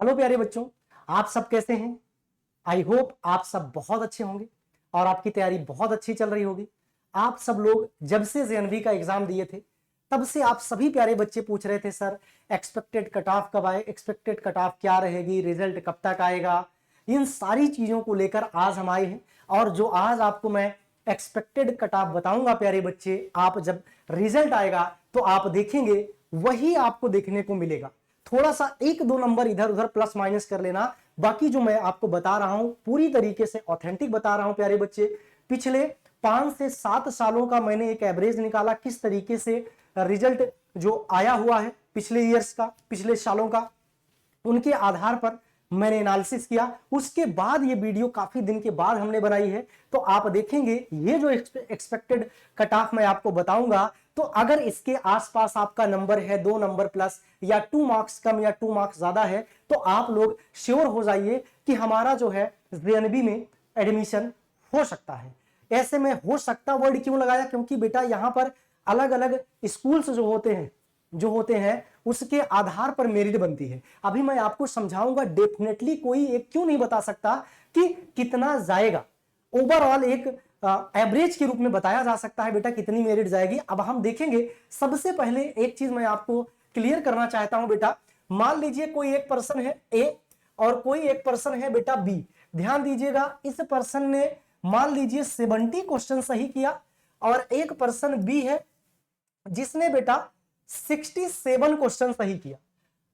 Hello प्यारे बच्चों, आप सब कैसे हैं। आई होप आप सब बहुत अच्छे होंगे और आपकी तैयारी बहुत अच्छी चल रही होगी। आप सब लोग जब से जेएनवी का एग्जाम दिए थे तब से आप सभी प्यारे बच्चे पूछ रहे थे सर एक्सपेक्टेड कट ऑफ कब आए, एक्सपेक्टेड कट ऑफ क्या रहेगी, रिजल्ट कब तक आएगा। इन सारी चीजों को लेकर आज हम आए हैं और जो आज आपको मैं एक्सपेक्टेड कट ऑफ बताऊंगा प्यारे बच्चे, आप जब रिजल्ट आएगा तो आप देखेंगे वही आपको देखने को मिलेगा। थोड़ा सा एक दो नंबर इधर उधर प्लस माइनस कर लेना, बाकी जो मैं आपको बता रहा हूं पूरी तरीके से ऑथेंटिक बता रहा हूं प्यारे बच्चे। पिछले 5 से 7 सालों का मैंने एक एवरेज निकाला, किस तरीके से रिजल्ट जो आया हुआ है पिछले ईयर्स का, पिछले सालों का, उनके आधार पर मैंने एनालिसिस किया। उसके बाद ये वीडियो काफी दिन के बाद हमने बनाई है, तो आप देखेंगे ये जो एक्सपेक्टेड कट ऑफ मैं आपको बताऊंगा, तो अगर इसके आसपास आपका नंबर है 2 नंबर प्लस या 2 मार्क्स कम या 2 मार्क्स ज्यादा है, तो आप लोग श्योर हो जाइए कि हमारा जो है जेएनबी में एडमिशन हो सकता है। ऐसे में हो सकता वर्ड क्यों लगाया, क्योंकि बेटा यहां पर अलग अलग स्कूल्स जो होते हैं उसके आधार पर मेरिट बनती है। अभी मैं आपको समझाऊंगा, डेफिनेटली कोई एक क्यों नहीं बता सकता कि कितना जाएगा। ओवरऑल एक एवरेज के रूप में बताया जा सकता है बेटा कितनी मेरिट जाएगी। अब हम देखेंगे, सबसे पहले एक चीज मैं आपको क्लियर करना चाहता हूं बेटा। मान लीजिए कोई एक पर्सन है ए और कोई एक पर्सन है बेटा बी। ध्यान दीजिएगा, इस पर्सन ने मान लीजिए 70 क्वेश्चन सही किया और एक पर्सन बी है जिसने बेटा 67 क्वेश्चन सही किया।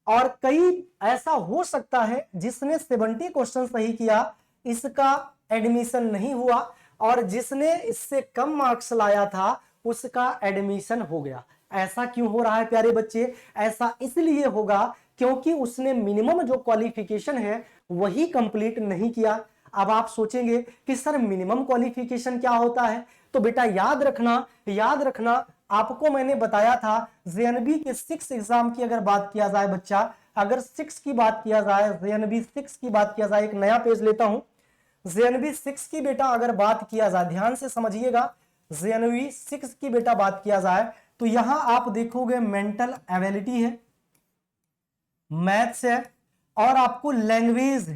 और कई ऐसा हो सकता है जिसने 70 क्वेश्चन सही किया इसका एडमिशन नहीं हुआ और जिसने इससे कम मार्क्स लाया था उसका एडमिशन हो गया। ऐसा क्यों हो रहा है प्यारे बच्चे? ऐसा इसलिए होगा क्योंकि उसने मिनिमम जो क्वालिफिकेशन है वही कंप्लीट नहीं किया। अब आप सोचेंगे कि सर मिनिमम क्वालिफिकेशन क्या होता है, तो बेटा याद रखना आपको मैंने बताया था जेएनबी के 6 एग्जाम की अगर बात किया जाए बच्चा, अगर 6 की बात किया जाए, जेएनबी 6 की बात किया जाए, एक नया पेज लेता हूं, जेएनबी 6 की बेटा अगर बात किया जाए, ध्यान से समझिएगा, जेएनबी 6 की बेटा बात किया जाए तो यहां आप देखोगे मेंटल एबिलिटी है, मैथ्स है और आपको लैंग्वेज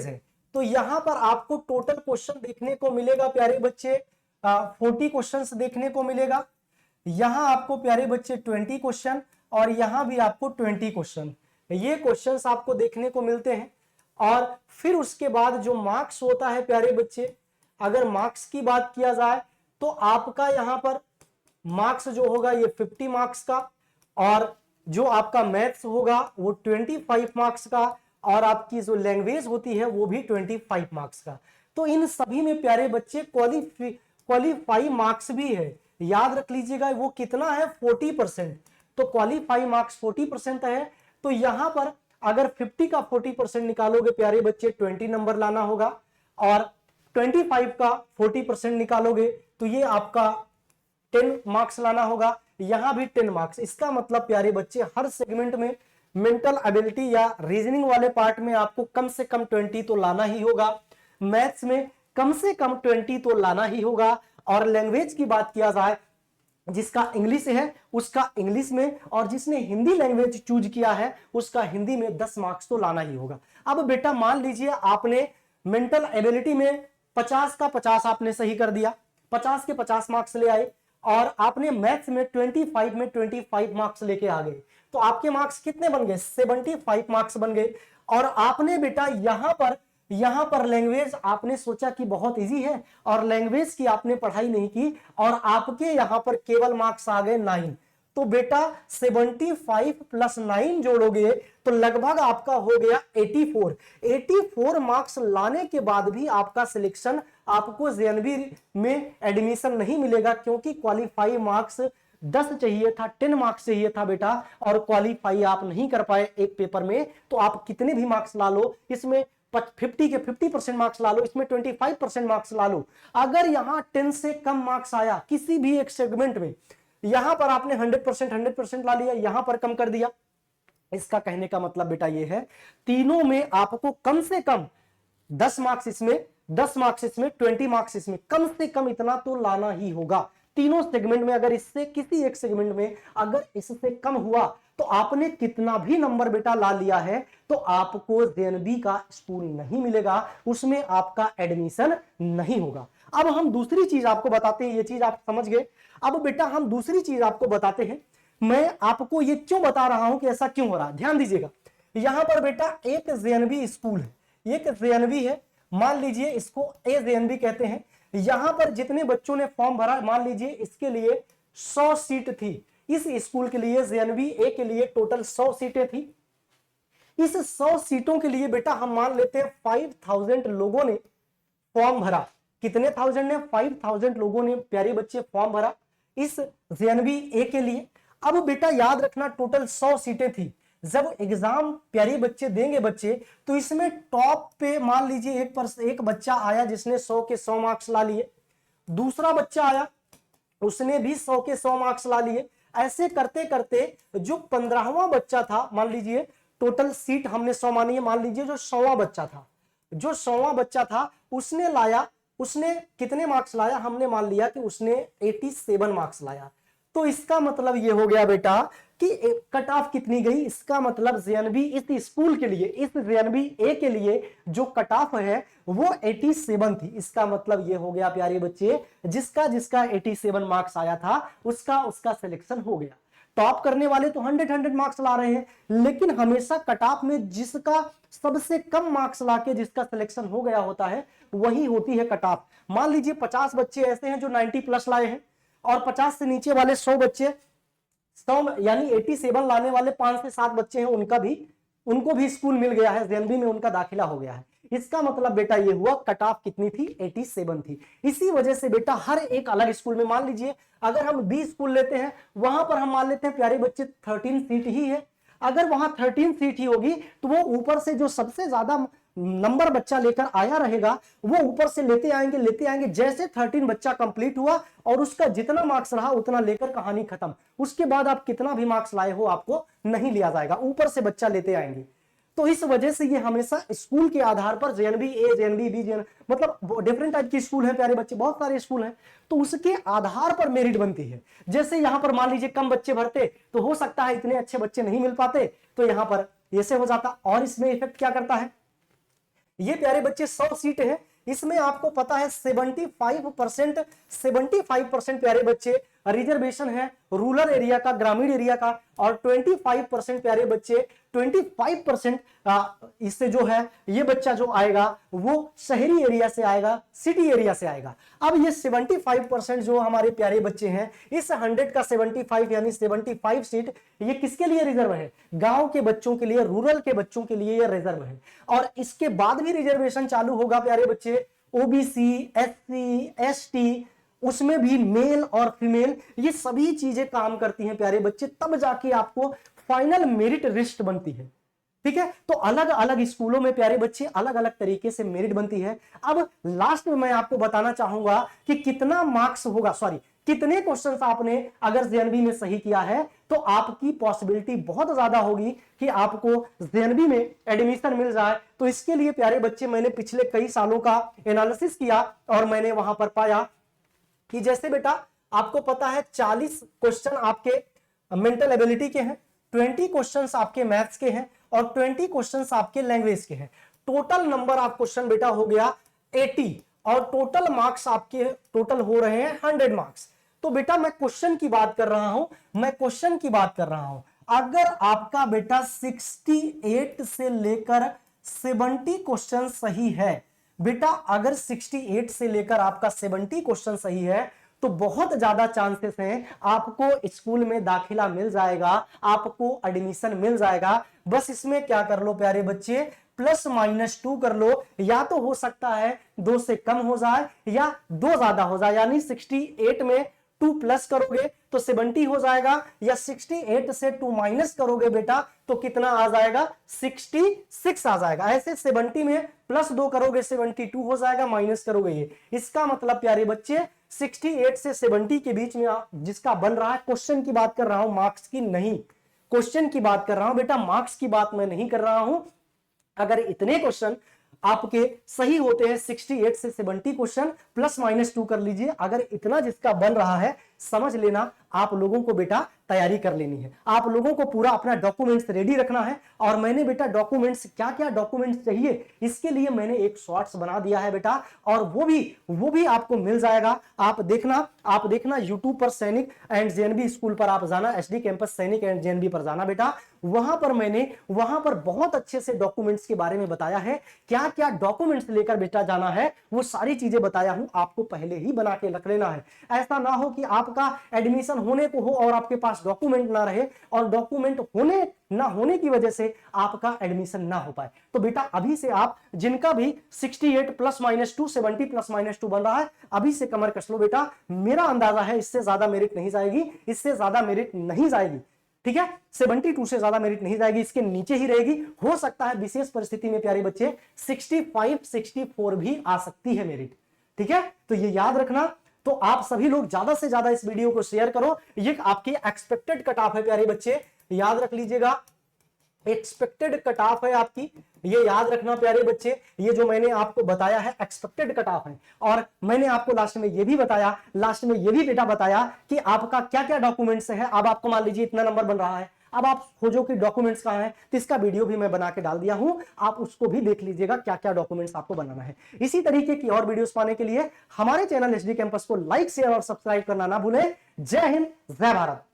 है। तो यहां पर आपको टोटल क्वेश्चन देखने को मिलेगा प्यारे बच्चे 40 क्वेश्चंस देखने को मिलेगा। यहां आपको प्यारे बच्चे 20 क्वेश्चन और यहां भी आपको 20 क्वेश्चन, ये क्वेश्चंस आपको देखने को मिलते हैं। और फिर उसके बाद जो मार्क्स होता है प्यारे बच्चे, अगर मार्क्स की बात किया जाए तो आपका यहां पर मार्क्स जो होगा ये 50 मार्क्स का और जो आपका मैथ्स होगा वो 25 मार्क्स का और आपकी जो लैंग्वेज होती है वो भी 25 मार्क्स का। तो इन सभी में प्यारे बच्चे क्वालिफाई मार्क्स भी है, याद रख लीजिएगा वो कितना है 40%। तो क्वालिफाई मार्क्स 40% है, तो यहां पर अगर 50 का 40% निकालोगे प्यारे बच्चे 20 नंबर लाना होगा और 25 का 40% निकालोगे तो ये आपका 10 मार्क्स लाना होगा, यहां भी 10 मार्क्स। इसका मतलब प्यारे बच्चे हर सेगमेंट में मेंटल एबिलिटी या रीजनिंग वाले पार्ट में आपको कम से कम 20 तो लाना ही होगा, मैथ्स में कम से कम 20 तो लाना ही होगा और लैंग्वेज की बात किया जाए जिसका इंग्लिश है उसका इंग्लिश में और जिसने हिंदी लैंग्वेज चूज किया है उसका हिंदी में 10 मार्क्स तो लाना ही होगा। अब बेटा मान लीजिए आपने मेंटल एबिलिटी में 50 का 50 आपने सही कर दिया, 50 के 50 मार्क्स ले आए और आपने मैथ्स में 25 मार्क्स लेके आ गए, तो आपके मार्क्स कितने बन गए 75 मार्क्स बन गए। और आपने बेटा यहां पर लैंग्वेज आपने सोचा कि बहुत इजी है और लैंग्वेज की आपने पढ़ाई नहीं की और आपके यहां पर केवल मार्क्स आ गए 9। तो बेटा 75 प्लस 9 जोड़ोगे तो लगभग आपका हो गया 84 मार्क्स लाने के बाद भी आपका सिलेक्शन, आपको जेएनबी में एडमिशन नहीं मिलेगा क्योंकि क्वालिफाई मार्क्स 10 चाहिए था, 10 मार्क्स चाहिए था बेटा और क्वालिफाई आप नहीं कर पाए एक पेपर में। तो आप कितने भी मार्क्स ला लो, इसमें 50 के 50% मार्क्स ला लो, इसमें 25% मार्क्स ला लो, अगर यहां 10 से कम मार्क्स आया किसी भी एक सेगमेंट में, यहां पर आपने 100% ला लिया, यहां पर कम कर दिया, इसका कहने का मतलब बेटा ये है तीनों में आपको कम से कम 10 मार्क्स इसमें, 10 मार्क्स इसमें, 20 मार्क्स इसमें, कम से कम इतना तो लाना ही होगा तीनों सेगमेंट में अगर इससे किसी एक सेगमेंट में अगर इससे कम हुआ तो आपने कितना भी नंबर बेटा ला लिया है तो आपको जेएनबी का स्कूल नहीं मिलेगा, उसमें आपका एडमिशन नहीं होगा। अब हम दूसरी चीज आपको बताते हैं, ये चीज आप समझ गए। अब बेटा हम दूसरी चीज आपको बताते हैं। मैं आपको ये क्यों बता रहा हूं कि ऐसा क्यों हो रहा है, ध्यान दीजिएगा। यहां पर बेटा एक जेएनबी स्कूल है, एक जेएनबी है, मान लीजिए इसको ए जेएनबी कहते हैं। यहां पर जितने बच्चों ने फॉर्म भरा, मान लीजिए इसके लिए 100 सीट थी, इस स्कूल के लिए जेएनबी ए के लिए टोटल 100 सीटें थी। इस 100 सीटों के लिए बेटा हम मान लेते हैं 5000 लोगों ने फॉर्म भरा। कितने थाउजेंड ने? 5000 लोगों ने प्यारे बच्चे फॉर्म भरा इस जेएनबी ए के लिए। अब बेटा याद रखना टोटल 100 सीटें थी। जब एग्जाम प्यारे बच्चे देंगे बच्चे, तो इसमें टॉप पे मान लीजिए एक बच्चा आया जिसने 100 के 100 मार्क्स ला लिए, दूसरा बच्चा आया उसने भी 100 के 100 मार्क्स ला लिए। ऐसे करते करते जो 15वां बच्चा था, मान लीजिए टोटल सीट हमने 100 मानी है, मान लीजिए जो 100वां बच्चा था, जो 100वां बच्चा था उसने लाया, उसने कितने मार्क्स लाया? हमने मान लिया कि उसने 87 मार्क्स लाया। तो इसका मतलब ये हो गया बेटा कि कट ऑफ कितनी गई, इसका मतलब जेएनबी इस स्कूल के लिए, इस जेएनबी ए के लिए जो कट ऑफ है वो 87 थी। इसका मतलब ये हो गया प्यारे बच्चे, जिसका जिसका 87 मार्क्स आया था उसका सिलेक्शन हो गया। टॉप करने वाले तो 100 मार्क्स ला रहे हैं, लेकिन हमेशा कट ऑफ में जिसका सबसे कम मार्क्स लाके जिसका सिलेक्शन हो गया होता है वही होती है कट ऑफ। मान लीजिए 50 बच्चे ऐसे हैं जो 90 प्लस लाए हैं, और 50 से नीचे वाले 100 बच्चे, 100 यानी 87 लाने वाले 5 से 7 बच्चे हैं, उनको भी स्कूल मिल गया है, जेएनबी में उनका दाखिला हो गया है। इसका मतलब बेटा ये हुआ कट ऑफ कितनी थी? 87 थी। इसी वजह से बेटा हर एक अलग स्कूल में, मान लीजिए अगर हम 20 स्कूल लेते हैं, वहां पर हम मान लेते हैं प्यारे बच्चे 13 सीट ही है। अगर वहां 13 सीट ही होगी तो वो ऊपर से जो सबसे ज्यादा नंबर बच्चा लेकर आया रहेगा वो ऊपर से लेते आएंगे। जैसे 13 बच्चा कंप्लीट हुआ और उसका जितना मार्क्स रहा उतना लेकर कहानी खत्म। उसके बाद आप कितना भी मार्क्स लाए हो आपको नहीं लिया जाएगा, ऊपर से बच्चा लेते आएंगे। तो इस वजह से ये हमेशा स्कूल के आधार पर जेएनबी ए, जेएनबी बी, मतलब डिफरेंट टाइप की स्कूल है प्यारे बच्चे, बहुत सारे स्कूल हैं, तो उसके आधार पर मेरिट बनती है। जैसे यहां पर मान लीजिए कम बच्चे भरते तो हो सकता है इतने अच्छे बच्चे नहीं मिल पाते, तो यहां पर ऐसे हो जाता। और इसमें इफेक्ट क्या करता है, ये प्यारे बच्चे 100 सीट है, इसमें आपको पता है 75% प्यारे बच्चे रिजर्वेशन है रूरल एरिया का, ग्रामीण एरिया का, और 25% प्यारे बच्चे 25% इससे जो है ये बच्चा जो आएगा वो शहरी एरिया से आएगा, सिटी एरिया से आएगा। अब ये 75% जो हमारे प्यारे बच्चे हैं, इस 100 का 75 यानी 75 सीट ये किसके लिए रिजर्व है? गांव के बच्चों के लिए, रूरल के बच्चों के लिए ये रिजर्व है। और इसके बाद भी रिजर्वेशन चालू होगा प्यारे बच्चे, ओबीसी, एससी, एसटी, उसमें भी मेल और फीमेल, ये सभी चीजें काम करती हैं प्यारे बच्चे, तब जाके आपको फाइनल मेरिट लिस्ट बनती है। ठीक है, तो अलग अलग स्कूलों में प्यारे बच्चे अलग अलग तरीके से मेरिट बनती है। अब लास्ट में मैं आपको बताना चाहूंगा कि कितना मार्क्स होगा, कितने क्वेश्चंस आपने अगर जेएनबी में सही किया है तो आपकी पॉसिबिलिटी बहुत ज्यादा होगी कि आपको जेएनबी में एडमिशन मिल जाए। तो इसके लिए प्यारे बच्चे मैंने पिछले कई सालों का एनालिसिस किया और मैंने वहां पर पाया कि जैसे बेटा आपको पता है 40 क्वेश्चन आपके मेंटल एबिलिटी के हैं, 20 क्वेश्चंस आपके मैथ्स के हैं और 20 क्वेश्चंस आपके लैंग्वेज के हैं। टोटल नंबर ऑफ क्वेश्चन बेटा हो गया 80 और टोटल मार्क्स आपके टोटल हो रहे हैं 100 मार्क्स। तो बेटा मैं क्वेश्चन की बात कर रहा हूं, अगर आपका बेटा 68 से लेकर 70 क्वेश्चन सही है, बेटा अगर 68 से लेकर आपका 70 क्वेश्चन सही है तो बहुत ज्यादा चांसेस हैं आपको स्कूल में दाखिला मिल जाएगा, आपको एडमिशन मिल जाएगा। बस इसमें क्या कर लो प्यारे बच्चे, +-2 कर लो, या तो हो सकता है 2 से कम हो जाए या 2 ज्यादा हो जाए, यानी 68 में 2 प्लस करोगे तो 70 हो जाएगा, या 68 से 2 माइनस करोगे बेटा तो कितना आ जाएगा, 66 आ जाएगा। ऐसे 70 में +2 करोगे 72 हो जाएगा, माइनस करोगे ये। इसका मतलब प्यारे बच्चे 68 से 70 के बीच में जिसका बन रहा है, क्वेश्चन की बात कर रहा हूं, मार्क्स की नहीं, क्वेश्चन की बात कर रहा हूं बेटा, मार्क्स की बात मैं नहीं कर रहा हूं। अगर इतने क्वेश्चन आपके सही होते हैं, 68 से 70 क्वेश्चन +-2 कर लीजिए, अगर इतना जिसका बन रहा है समझ लेना, आप लोगों को बेटा तैयारी कर लेनी है, आप लोगों को पूरा अपना डॉक्यूमेंट्स रेडी रखना है। और मैंने बेटा डॉक्यूमेंट्स, क्या क्या डॉक्यूमेंट्स चाहिए इसके लिए मैंने एक शॉर्ट्स बना दिया है बेटा, और वो भी आपको मिल जाएगा। आप देखना यूट्यूब पर सैनिक एंड जेएनबी स्कूल पर आप जाना, एसडी कैंपस सैनिक एंड जेएनबी पर जाना बेटा, वहां पर बहुत अच्छे से डॉक्यूमेंट्स के बारे में बताया है, क्या क्या डॉक्यूमेंट्स लेकर बेटा जाना है वो सारी चीजें बताया हूं, आपको पहले ही बना के रख लेना है। ऐसा ना हो कि आपका एडमिशन होने को हो और आपके पास डॉक्यूमेंट ना रहे, और डॉक्यूमेंट ना होने की वजह से आपका एडमिशन ना हो पाए। तो बेटा अभी से आप जिनका भी 68 +-2 70 +-2 बन रहा है, अभी से कमर कस लो बेटा। मेरा अंदाजा है इससे ज्यादा मेरिट नहीं जाएगी, इससे ज्यादा मेरिट नहीं जाएगी, ठीक है। 72 से ज्यादा मेरिट नहीं जाएगी, इसके नीचे ही रहेगी। हो सकता है विशेष परिस्थिति में प्यारे बच्चे 65 64 भी आ सकती है मेरिट, ठीक है। तो ये याद रखना। तो आप सभी लोग ज्यादा से ज्यादा इस वीडियो को शेयर करो। ये आपकी एक्सपेक्टेड कट ऑफ है प्यारे बच्चे, याद रख लीजिएगा, एक्सपेक्टेड कट ऑफ है आपकी, ये याद रखना प्यारे बच्चे। ये जो मैंने आपको बताया है एक्सपेक्टेड कट ऑफ है, और मैंने आपको लास्ट में ये भी बेटा बताया कि आपका क्या क्या डॉक्यूमेंट्स है। अब आपको मान लीजिए इतना नंबर बन रहा है, अब आप खोजो कि डॉक्यूमेंट्स कहां हैं, तो इसका वीडियो भी मैं बना के डाल दिया हूं, आप उसको भी देख लीजिएगा क्या क्या डॉक्यूमेंट्स आपको बनाना है। इसी तरीके की और वीडियोस पाने के लिए हमारे चैनल एसडी कैंपस को लाइक शेयर और सब्सक्राइब करना ना भूलें। जय हिंद, जय भारत।